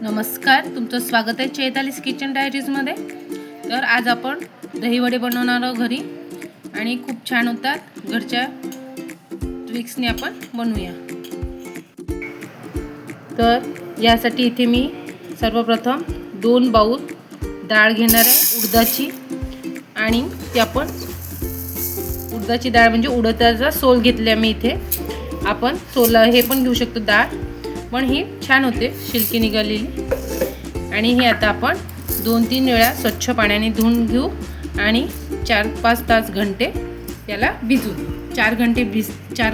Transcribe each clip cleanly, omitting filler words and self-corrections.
नमस्कार, तुमचं स्वागत आहे चैतालीस किचन डायरीजमध्ये। तर आज आपण दहीवडे बनवणार आहोत घरी आणि खूप छान होतात। घरच्या ट्रिक्सने आपण बनवूया। तर यासाठी इथे मी सर्वप्रथम 2 बाउल डाळ घेणार आहे उडदाची, आणि ती आपण उडदाची डाळ म्हणजे उडदाचा सोल घेतला मी इथे। आपण सोल हे पण घेऊ शकतो डाळ, पण ही छान होते शिल्की निघालेली। आणि हे आता आपण 2-3 वेळा स्वच्छ पाण्याने धुवून घेऊ आणि 4-5 तास घंटे याला भिजू। 4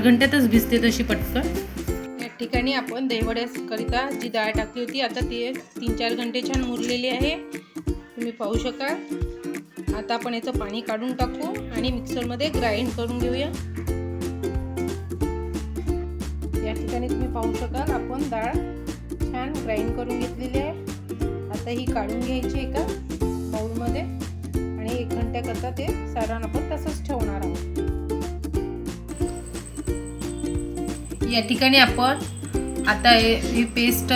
घंट्यातच भिजते तशी पटकन। या ठिकाणी आपण दहीवड्याकरिता जी डाळ टाकली होती आता ती 3-4 घंटे छान मुरलेली आहे, तुम्ही पाहू शकाल। आता आपण याचं पाणी काढून टाकू आणि मिक्सरमध्ये ग्राइंड करून घेऊया। या ठिकाणी तुम्ही पाहू शकाल आपण डाळ छान ग्राइंड करून घेतलेली आहे। आता ही काढून घ्यायची एका बाउलमध्ये आणि 1 घंट्याकरता ते सारण आपण तसंच ठेवणार आहोत। या ठिकाणी आपण आता ही पेस्ट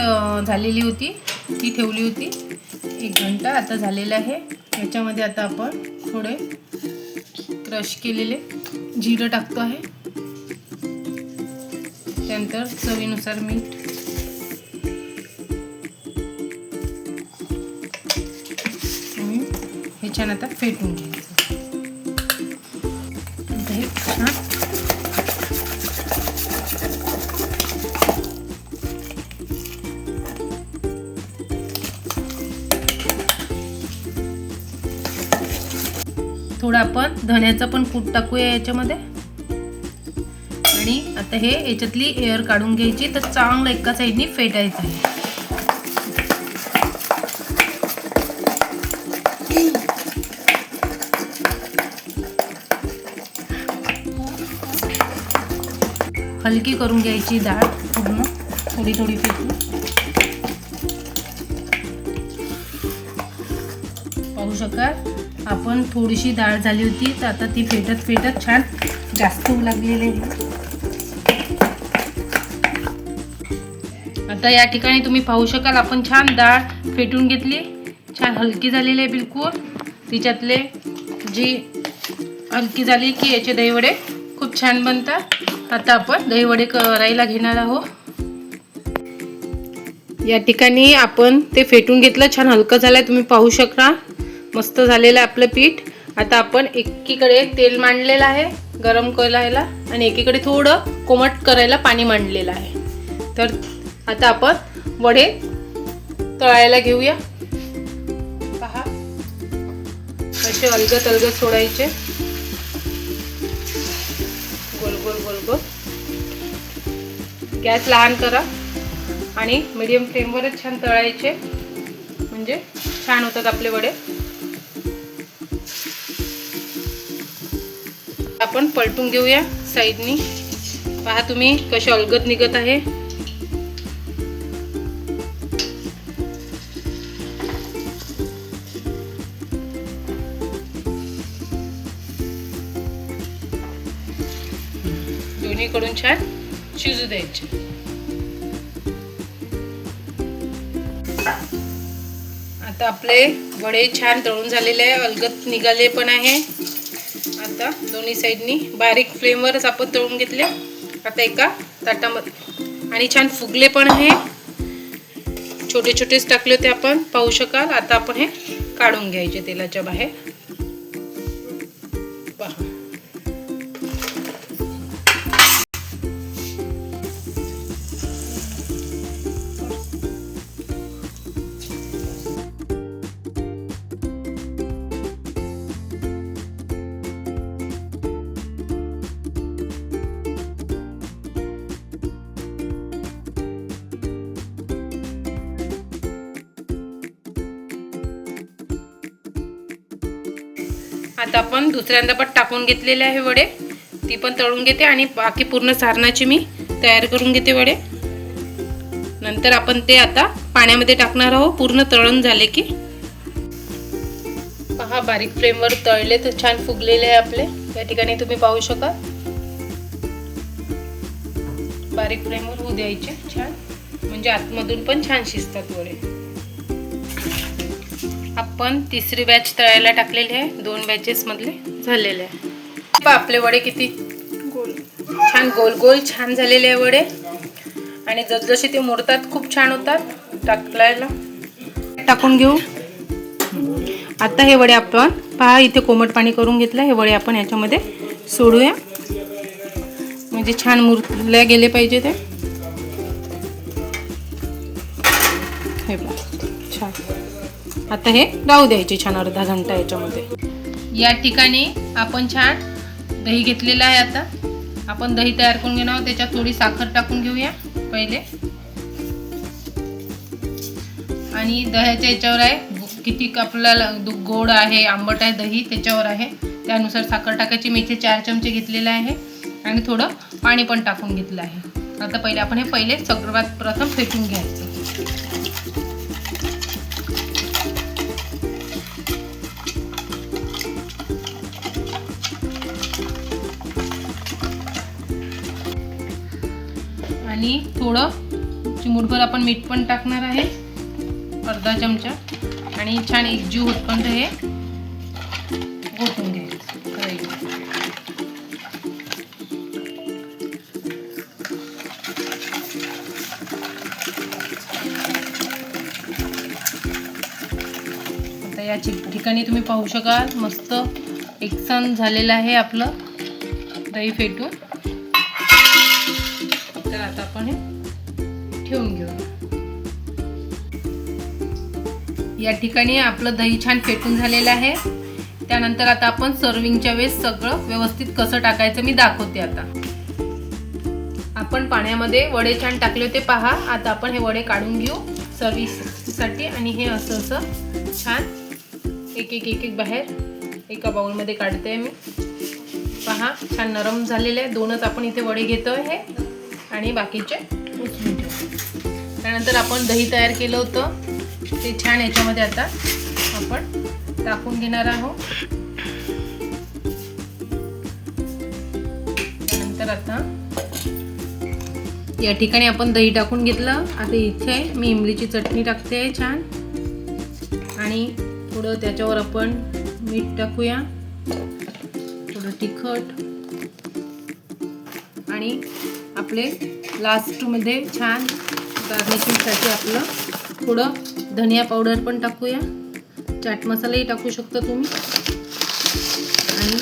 झालेली होती ती ठेवली होती 1 घंटा आता झालेला आहे। याच्यामध्ये आता आपण थोडे क्रश केलेले जिरं टाकतो आहे, त्यानंतर चवीनुसार मीठ, हे छान आता फेटून घ्यायचं। हे छान थोडं आपण धण्याचं पण कूट टाकूया याच्यामध्ये। आणि आता हे याच्यातली एअर काढून घ्यायची, तर चांगलं एका साईडनी फेटायचं आहे। हलकी करून घ्यायची डाळ पूर्ण, थोडी थोडी फेटून। पाहू शकाल आपण थोडीशी डाळ झाली होती, तर आता ती फेटत फेटत छान जास्त होऊ लागलेली आहे। आता या ठिकाणी तुम्ही पाहू शकाल आपण छान डाळ फेटून घेतली, छान हलकी झालेली आहे बिलकुल। तिच्यातले जी हलकी झाली की याचे दहीवडे खूप छान बनतात। आता आपण दहीवडे करायला घेणार आहोत। या ठिकाणी आपण ते फेटून घेतलं, छान हलकं झालंय, तुम्ही पाहू शकता मस्त झालेलं आहे आपलं पीठ। आता आपण एकीकडे तेल मांडलेलं आहे गरम करायला आणि एकीकडे थोडं कोमट करायला पाणी मांडलेलं आहे। तर आता आपण वडे तळायला घेऊया। पहा असे अलगद अलगद सोडायचे, गोल गोल गोल गोल। गॅस लहान करा आणि मीडियम फ्लेमवरच छान तळायचे, म्हणजे छान होतात आपले वडे। आपण पलटून घेऊया साईडनी, पहा तुम्ही कसे अलगद निघत आहे। दोन्हीकडून छान शिजू द्यायचे। आता आपले वडे छान तळून झालेले आहे, अलगद निघाले पण आहे। आता दोन्ही साईडनी बारीक फ्लेमवरच आपण तळून घेतले। आता एका ताटामध्ये आणि छान फुगले पण आहे, छोटे छोटेच टाकले होते आपण, पाहू शकाल। आता आपण हे काढून घ्यायचे तेलाच्या बाहेर, पहा। आता आपण दुसऱ्यांदा पण टाकून घेतलेले आहे वडे, ती पण तळून घेते आणि बाकी पूर्ण सारणाची मी तयार करून घेते वडे। नंतर आपण ते आता पाण्यामध्ये टाकणार आहोत पूर्ण तळून झाले की। पहा बारीक फ्लेमवर तळले तर छान फुगलेले आहे आपले। या ठिकाणी तुम्ही पाहू शकाल, बारीक फ्लेमवर होऊ द्यायचे छान, म्हणजे आतमधून पण छान शिजतात वडे। आपण तिसरी बॅच तळायला टाकलेली आहे. 2 बॅचेस मधले झालेले आहे. आपले वडे किती छान गोल गोल छान झालेले आहे वडे. आणि जसजसे ते मुरतात खूप छान होतात. टाकलायला टाकून घेऊ. आता हे वडे आपण पहा इथे कोमट पाणी करून घेतलं. हे वडे आपण याच्यामध्ये सोडूया, म्हणजे छान मुरले गेले पाहिजे ते. हे बघा छान. आता हे राहू द्यायचे छान अर्धा घंटा याच्यामध्ये. या ठिकाणी आपण छान दही घेतलेलं आहे. आता आपण दही तयार करून घेणार आहोत. त्याच्यात थोडी साखर टाकून घेऊया पहिले. आणि दह्याच्या याच्यावर आहे किती आपल्याला गोड आहे आंबट आहे दही त्याच्यावर आहे, त्यानुसार साखर टाकायची. मी इथे 4 चमचे घेतलेले आहे आणि थोडं पाणी पण टाकून घेतलं आहे. आता पहिले आपण हे सर्वात प्रथम फेटून घ्यायचं. आणि थोडं चिमूटभर आपण मीठ पण टाकणार आहे, अर्धा चमचा. आणि छान एकजीव होतपर्यंत हे घोटून घ्यायचं. आता या ठिकाणी तुम्ही पाहू शकाल मस्त एकसंध झालेलं आहे आपलं दही फेटून. तर आता आपण हे ठेवून घेऊ. या ठिकाणी आपलं दही छान फेटून झालेलं आहे. त्यानंतर आता आपण सर्विंगच्या वेळेस सगळं व्यवस्थित कसं टाकायचं मी दाखवते. आता आपण पाण्यामध्ये वडे छान टाकले होते पहा. आता आपण हे वडे काढून घेऊ सर्विंगसाठी. आणि हे असं असं छान एक एक बाहेर एका बाउलमध्ये काढते मी. पहा छान नरम झालेले आहे. 2च आपण इथे वडे घेतोय हे आणि बाकीचे उचलून ठेवू. त्यानंतर आपण दही तयार केलं होतं ते छान याच्यामध्ये आता आपण टाकून घेणार आहोत. त्यानंतर आता या ठिकाणी आपण दही टाकून घेतलं. आता इथे मी इमलीची चटणी टाकते छान. आणि थोडं त्याच्यावर आपण मीठ टाकूया, थोडं तिखट. आणि आपले लास्टमध्ये छान गार्निशिंगसाठी आपलं थोडं धनिया पावडर पण टाकूया. चाट मसालाही टाकू शकता तुम्ही. आणि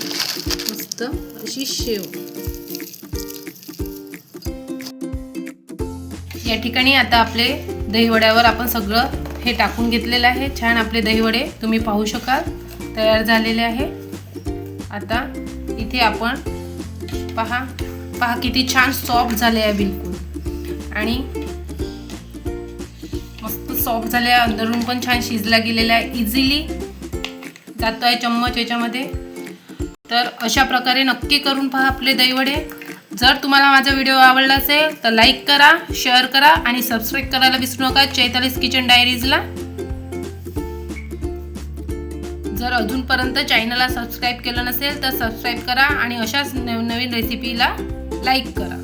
मस्त अशी शेव. या ठिकाणी आता आपले दहीवड्यावर आपण सगळं हे टाकून घेतलेलं आहे. छान आपले दहीवडे तुम्ही पाहू शकाल तयार झालेले आहे. आता इथे आपण पहा किती छान सॉफ्ट झाले आहे बिलकुल. आणि मस्त सॉफ्ट झाले आहे. अंदरून पण छान शिजला गेलेला आहे. इझिली जातो आहे चम्मच याच्यामध्ये. तर अशा प्रकारे नक्की करून पहा आपले दहीवडे. जर तुम्हाला माझा व्हिडिओ आवडला असेल तर लाईक करा, शेअर करा आणि सबस्क्राईब करायला विसरू नका चैतालीस किचन डायरीजला. जर अजूनपर्यंत चॅनलला सबस्क्राईब केलं नसेल तर सबस्क्राईब करा आणि अशाच नवीन रेसिपीला लाईक करा.